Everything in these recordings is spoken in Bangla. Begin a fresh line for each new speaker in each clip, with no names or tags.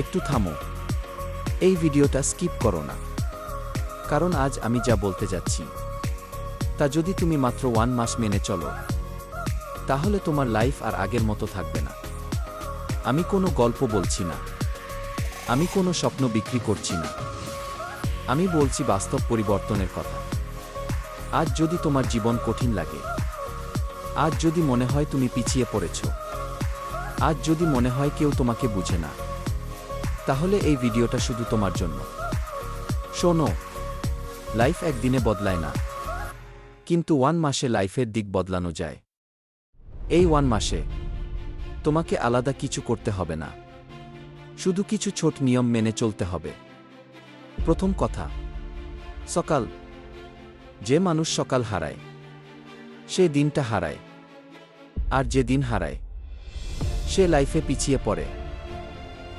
একটু থামো। এই ভিডিওটা স্কিপ করো না, কারণ আজ আমি যা বলতে যাচ্ছি তা যদি তুমি মাত্র 1 মাস মেনে চলো, তাহলে তোমার লাইফ আর আগের মতো থাকবে না। আমি কোনো গল্প বলছি না, আমি কোনো স্বপ্ন বিক্রি করছি না, আমি বলছি বাস্তব পরিবর্তনের কথা। আজ যদি তোমার জীবন কঠিন লাগে, আজ যদি মনে হয় তুমি পিছিয়ে পড়েছ, আজ যদি মনে হয় কেউ তোমাকে বুঝে না, তাহলে এই ভিডিওটা শুধু তোমার জন্য। শোনো, লাইফ একদিনে বদলায় না, কিন্তু 1 মাসে লাইফের দিক বদলানো যায়। এই 1 মাসে তোমাকে আলাদা কিছু করতে হবে না, শুধু কিছু ছোট নিয়ম মেনে চলতে হবে। প্রথম কথা, সকাল। যে মানুষ সকাল হারায় সে দিনটা হারায়, আর যে দিন হারায় সে লাইফে পিছিয়ে পড়ে।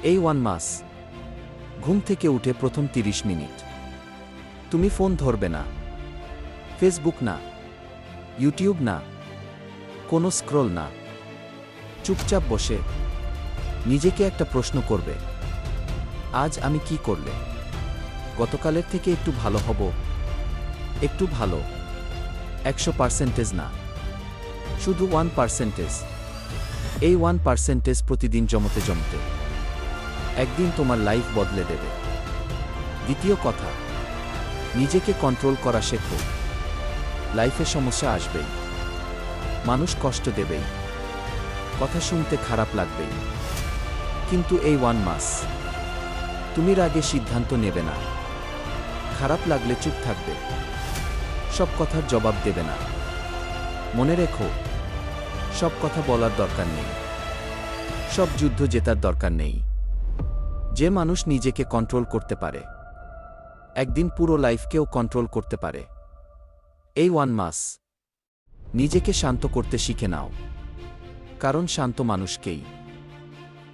এই 1 মাস ঘুম থেকে উঠে প্রথম 30 মিনিট তুমি ফোন ধরবে না, ফেসবুক না, ইউটিউব না, কোনো স্ক্রল না। চুপচাপ বসে নিজেকে একটা প্রশ্ন করবে, আজ আমি কি করলে গতকালের থেকে একটু ভালো হব? একটু ভালো, 100% না, শুধু 1%। এই 1% প্রতিদিন জমতে জমতে একদিন তোমার লাইফ বদলে দেবে। দ্বিতীয় কথা, নিজেকে কন্ট্রোল করা শেখো। লাইফে সমস্যা আসবেই, মানুষ কষ্ট দেবেই, কথা শুনতে খারাপ লাগবেই, কিন্তু এই 1 মাস তুমি রাগে সিদ্ধান্ত নেবে না, খারাপ লাগলে চুপ থাকবে, সব কথার জবাব দেবে না। মনে রেখো, সব কথা বলার দরকার নেই, সব যুদ্ধ জেতার দরকার নেই। যে মানুষ নিজেকে কন্ট্রোল করতে পারে, একদিন পুরো লাইফকেও কন্ট্রোল করতে পারে। এই 1 মাস নিজেকে শান্ত করতে শিখে নাও, কারণ শান্ত মানুষকেই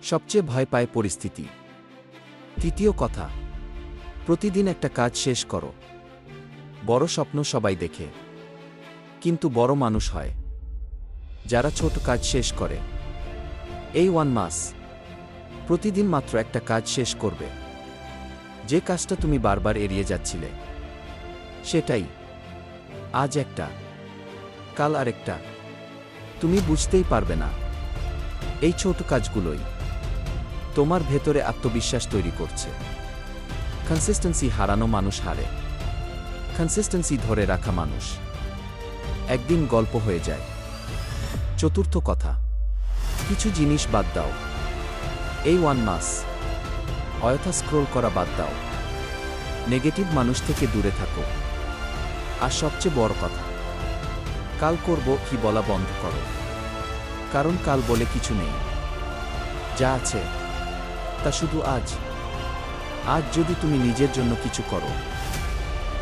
সবচেয়ে ভয় পায় পরিস্থিতি। তৃতীয় কথা, প্রতিদিন একটা কাজ শেষ করো। বড় স্বপ্ন সবাই দেখে, কিন্তু বড় মানুষ হয় যারা ছোট কাজ শেষ করে। এই 1 মাস প্রতিদিন মাত্র একটা কাজ শেষ করবে। যে কাজটা তুমি বারবার এড়িয়ে যাচ্ছিলে সেটাই। আজ একটা, কাল আরেকটা, তুমি বুঝতেই পারবে না। এই ছোট কাজগুলোই তোমার ভেতরে আত্মবিশ্বাস তৈরি করছে। কনসিস্টেন্সি হারানো মানুষ হারে, কনসিস্টেন্সি ধরে রাখা মানুষ একদিন গল্প হয়ে যায়। চতুর্থ কথা, কিছু জিনিস বাদ দাও। এই 1 মাস অযথা স্ক্রোল করা বাদ দাও, নেগেটিভ মানুষ থেকে দূরে থাকো। আর সবচেয়ে বড় কথা, কাল করব কি বলা বন্ধ করো, কারণ কাল বলে কিছু নেই। যা আছে তা শুধু আজ। আজ যদি তুমি নিজের জন্য কিছু করো,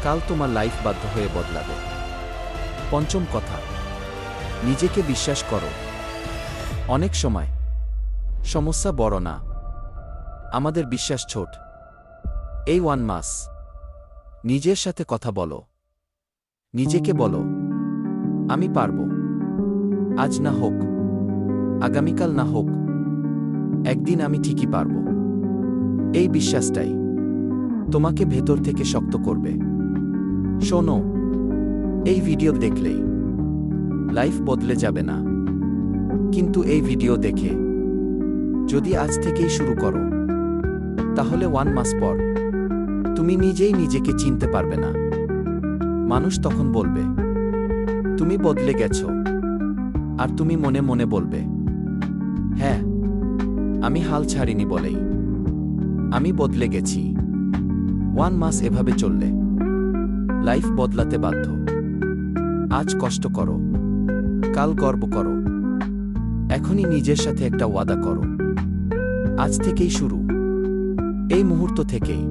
কাল তোমার লাইফ বাধ্য হয়ে বদলাবে। পঞ্চম কথা, নিজেকে বিশ্বাস করো। অনেক সময় সমস্যা বড় না, আমাদের বিশ্বাস ছোট। এই 1 মাস নিজের সাথে কথা বলো, নিজেকে বলো, আমি পারবো। আজ না হোক, আগামীকাল না হোক, একদিন আমি ঠিকই পারবো। এই বিশ্বাসটাই তোমাকে ভেতর থেকে শক্ত করবে। শোনো, এই ভিডিও দেখলেই লাইফ বদলে যাবে না, কিন্তু এই ভিডিও দেখে যদি আজ থেকেই শুরু করো, তাহলে 1 মাস পর তুমি নিজেই নিজেকে চিনতে পারবে না। মানুষ তখন বলবে তুমি বদলে গেছো, আর তুমি মনে মনে বলবে, হ্যাঁ, আমি হাল ছাড়িনি বলেই আমি বদলে গেছি। 1 মাস এভাবে চললে লাইফ বদলাতে বাধ্য। আজ কষ্ট করো, কাল গর্ব করো, এখনই নিজের সাথে একটা ওয়াদা করো। আজ থেকেই শুরু, এই মুহূর্ত থেকেই।